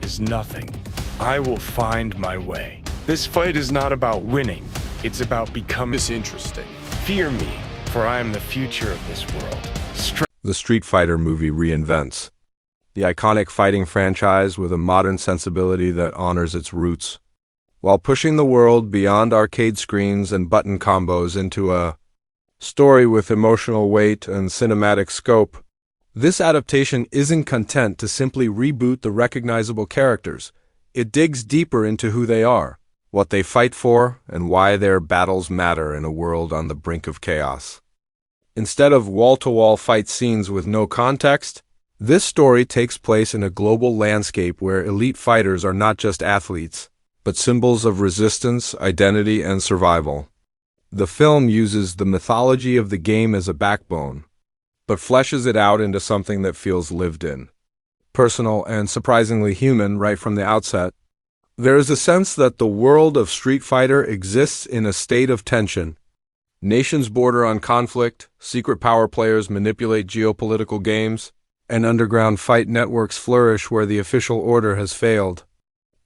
is nothing. I will find my way. This fight is not about winning. It's about becoming Disinteresting. Fear me, for I am the future of this world. The Street Fighter movie reinvents the iconic fighting franchise with a modern sensibility that honors its roots, while pushing the world beyond arcade screens and button combos into a story with emotional weight and cinematic scope. This adaptation isn't content to simply reboot the recognizable characters. It digs deeper into who they are, what they fight for, and why their battles matter in a world on the brink of chaos. Instead of wall-to-wall fight scenes with no context, this story takes place in a global landscape where elite fighters are not just athletes, but symbols of resistance, identity, and survival. The film uses the mythology of the game as a backbone, but fleshes it out into something that feels lived in, personal, and surprisingly human right from the outset. There is a sense that the world of Street Fighter exists in a state of tension. Nations border on conflict, secret power players manipulate geopolitical games, and underground fight networks flourish where the official order has failed.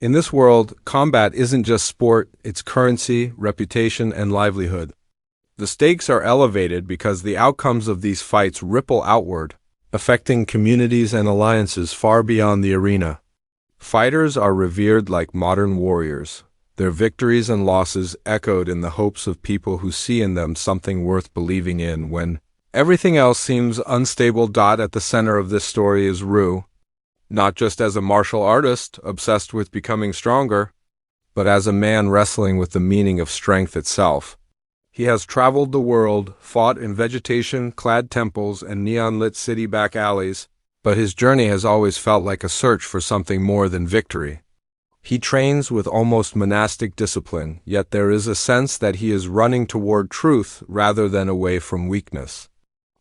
In this world, combat isn't just sport, it's currency, reputation, and livelihood. The stakes are elevated because the outcomes of these fights ripple outward, affecting communities and alliances far beyond the arena. Fighters are revered like modern warriors, their victories and losses echoed in the hopes of people who see in them something worth believing in when everything else seems unstable. At the center of this story is Ryu, not just as a martial artist obsessed with becoming stronger, but as a man wrestling with the meaning of strength itself. He has traveled the world, fought in vegetation-clad temples and neon-lit city back alleys, but his journey has always felt like a search for something more than victory. He trains with almost monastic discipline, yet there is a sense that he is running toward truth rather than away from weakness.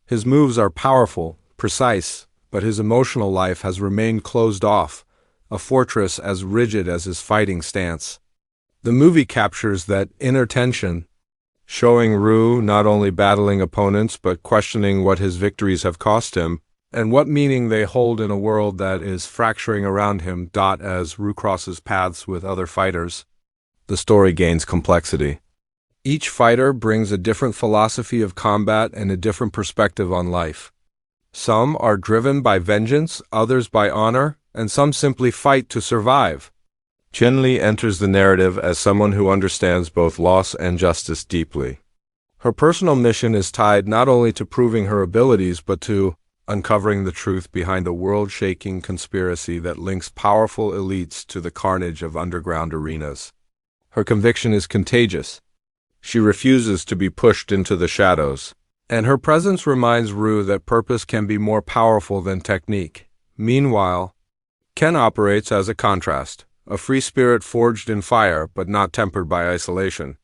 His moves are powerful, precise, but his emotional life has remained closed off, a fortress as rigid as his fighting stance. The movie captures that inner tension, showing Ryu not only battling opponents but questioning what his victories have cost him, and what meaning they hold in a world that is fracturing around him. As Ryu crosses paths with other fighters, the story gains complexity. Each fighter brings a different philosophy of combat and a different perspective on life. Some are driven by vengeance, others by honor, and some simply fight to survive. Chun-Li enters the narrative as someone who understands both loss and justice deeply. Her personal mission is tied not only to proving her abilities but to uncovering the truth behind a world-shaking conspiracy that links powerful elites to the carnage of underground arenas. Her conviction is contagious. She refuses to be pushed into the shadows, and her presence reminds Ryu that purpose can be more powerful than technique. Meanwhile, Ken operates as a contrast, a free spirit forged in fire but not tempered by isolation.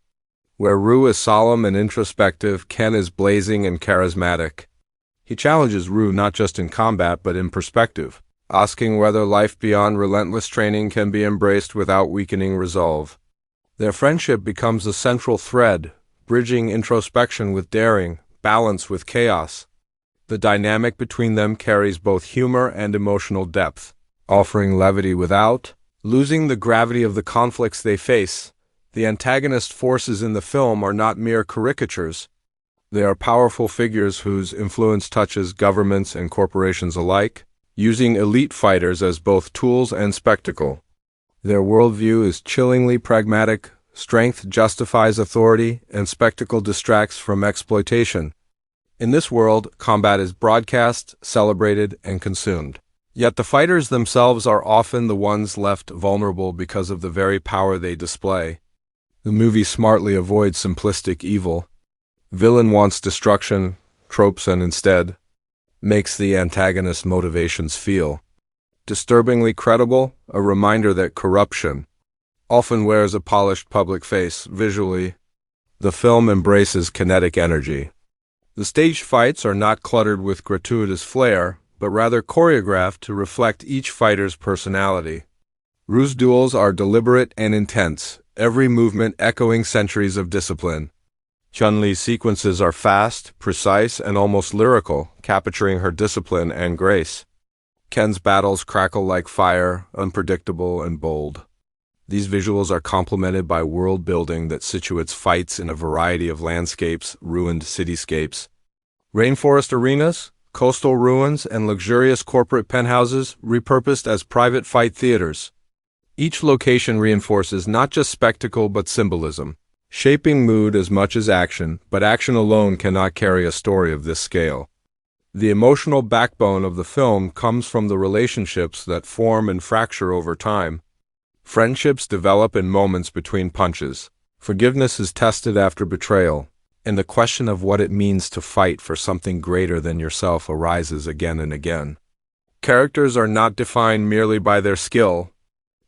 Where Ryu is solemn and introspective, Ken is blazing and charismatic. He challenges Ryu not just in combat but in perspective, asking whether life beyond relentless training can be embraced without weakening resolve. Their friendship becomes a central thread, bridging introspection with daring, balance with chaos. The dynamic between them carries both humor and emotional depth, offering levity without losing the gravity of the conflicts they face. The antagonist forces in the film are not mere caricatures. They are powerful figures whose influence touches governments and corporations alike, using elite fighters as both tools and spectacle. Their worldview is chillingly pragmatic. Strength justifies authority, and spectacle distracts from exploitation. In this world, combat is broadcast, celebrated, and consumed. Yet the fighters themselves are often the ones left vulnerable because of the very power they display. The movie smartly avoids simplistic evil. Villain wants destruction, tropes, and instead makes the antagonist's motivations feel disturbingly credible, a reminder that corruption often wears a polished public face. Visually, the film embraces kinetic energy. The stage fights are not cluttered with gratuitous flair, but rather choreographed to reflect each fighter's personality. Ryu's duels are deliberate and intense, every movement echoing centuries of discipline. Chun-Li's sequences are fast, precise, and almost lyrical, capturing her discipline and grace. Ken's battles crackle like fire, unpredictable and bold. These visuals are complemented by world building that situates fights in a variety of landscapes, ruined cityscapes, rainforest arenas, coastal ruins, and luxurious corporate penthouses repurposed as private fight theaters. Each location reinforces not just spectacle but symbolism, shaping mood as much as action, but action alone cannot carry a story of this scale. The emotional backbone of the film comes from the relationships that form and fracture over time. Friendships develop in moments between punches. Forgiveness is tested after betrayal, and the question of what it means to fight for something greater than yourself arises again and again. Characters are not defined merely by their skill,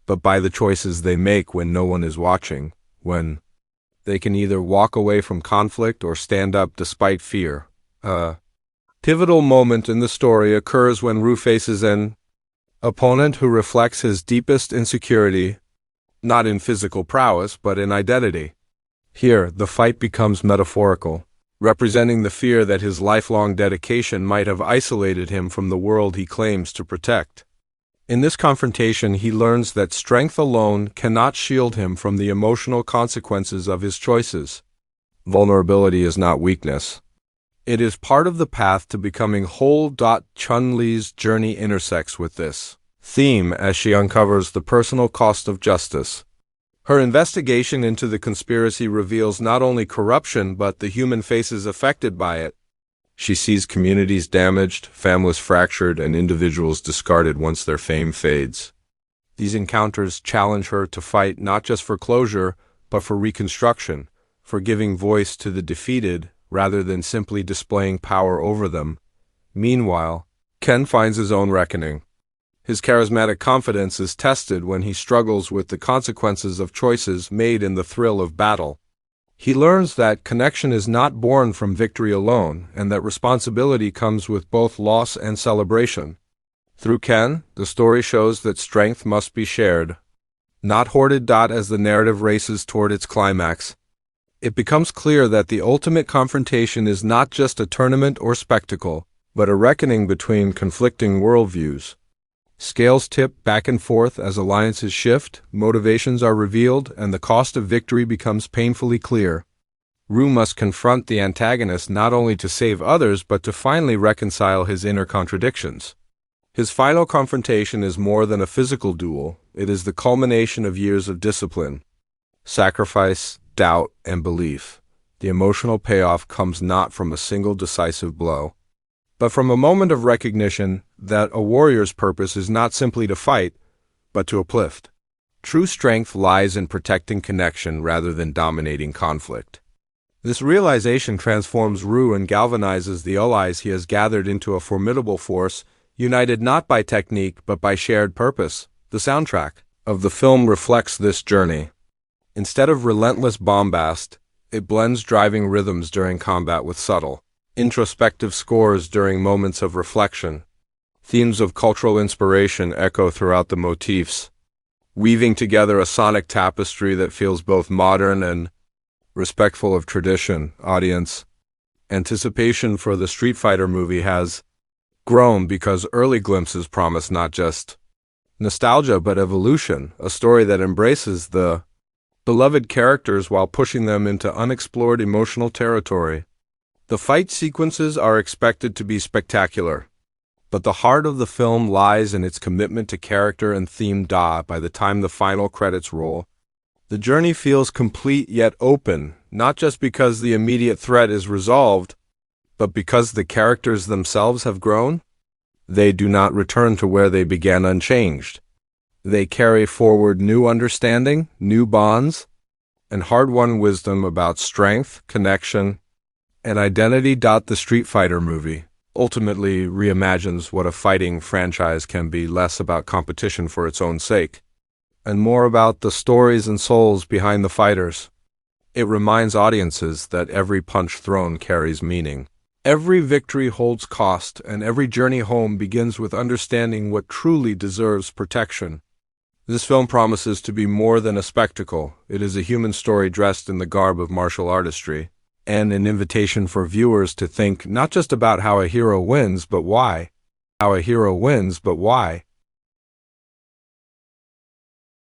but by the choices they make when no one is watching, when they can either walk away from conflict or stand up despite fear. A pivotal moment in the story occurs when Rue faces an opponent who reflects his deepest insecurity, not in physical prowess, but in identity. Here, the fight becomes metaphorical, representing the fear that his lifelong dedication might have isolated him from the world he claims to protect. In this confrontation, he learns that strength alone cannot shield him from the emotional consequences of his choices. Vulnerability is not weakness. It is part of the path to becoming whole. Chun-Li's journey intersects with this theme as she uncovers the personal cost of justice. Her investigation into the conspiracy reveals not only corruption but the human faces affected by it. She sees communities damaged, families fractured, and individuals discarded once their fame fades. These encounters challenge her to fight not just for closure, but for reconstruction, for giving voice to the defeated rather than simply displaying power over them. Meanwhile, Ken finds his own reckoning. His charismatic confidence is tested when he struggles with the consequences of choices made in the thrill of battle. He learns that connection is not born from victory alone, and that responsibility comes with both loss and celebration. Through Ken, the story shows that strength must be shared, not hoarded. As the narrative races toward its climax, it becomes clear that the ultimate confrontation is not just a tournament or spectacle, but a reckoning between conflicting worldviews. Scales tip back and forth as alliances shift, motivations are revealed, and the cost of victory becomes painfully clear. Rue must confront the antagonist not only to save others but to finally reconcile his inner contradictions. His final confrontation is more than a physical duel, it is the culmination of years of discipline, sacrifice, doubt, and belief. The emotional payoff comes not from a single decisive blow, but from a moment of recognition that a warrior's purpose is not simply to fight, but to uplift. True strength lies in protecting connection rather than dominating conflict. This realization transforms Rue and galvanizes the allies he has gathered into a formidable force, united not by technique but by shared purpose. The soundtrack of the film reflects this journey. Instead of relentless bombast, it blends driving rhythms during combat with subtle, introspective scores during moments of reflection. Themes of cultural inspiration echo throughout the motifs, weaving together a sonic tapestry that feels both modern and respectful of tradition. Audience anticipation for the Street Fighter movie has grown because early glimpses promise not just nostalgia but evolution, a story that embraces the beloved characters while pushing them into unexplored emotional territory. The fight sequences are expected to be spectacular, but the heart of the film lies in its commitment to character and theme. By the time the final credits roll, the journey feels complete yet open, not just because the immediate threat is resolved, but because the characters themselves have grown. They do not return to where they began unchanged. They carry forward new understanding, new bonds, and hard-won wisdom about strength, connection, and identity. The Street Fighter movie ultimately reimagines what a fighting franchise can be, less about competition for its own sake, and more about the stories and souls behind the fighters. It reminds audiences that every punch thrown carries meaning. Every victory holds cost, and every journey home begins with understanding what truly deserves protection. This film promises to be more than a spectacle. It is a human story dressed in the garb of martial artistry, and an invitation for viewers to think not just about how a hero wins, but why. How a hero wins, but why?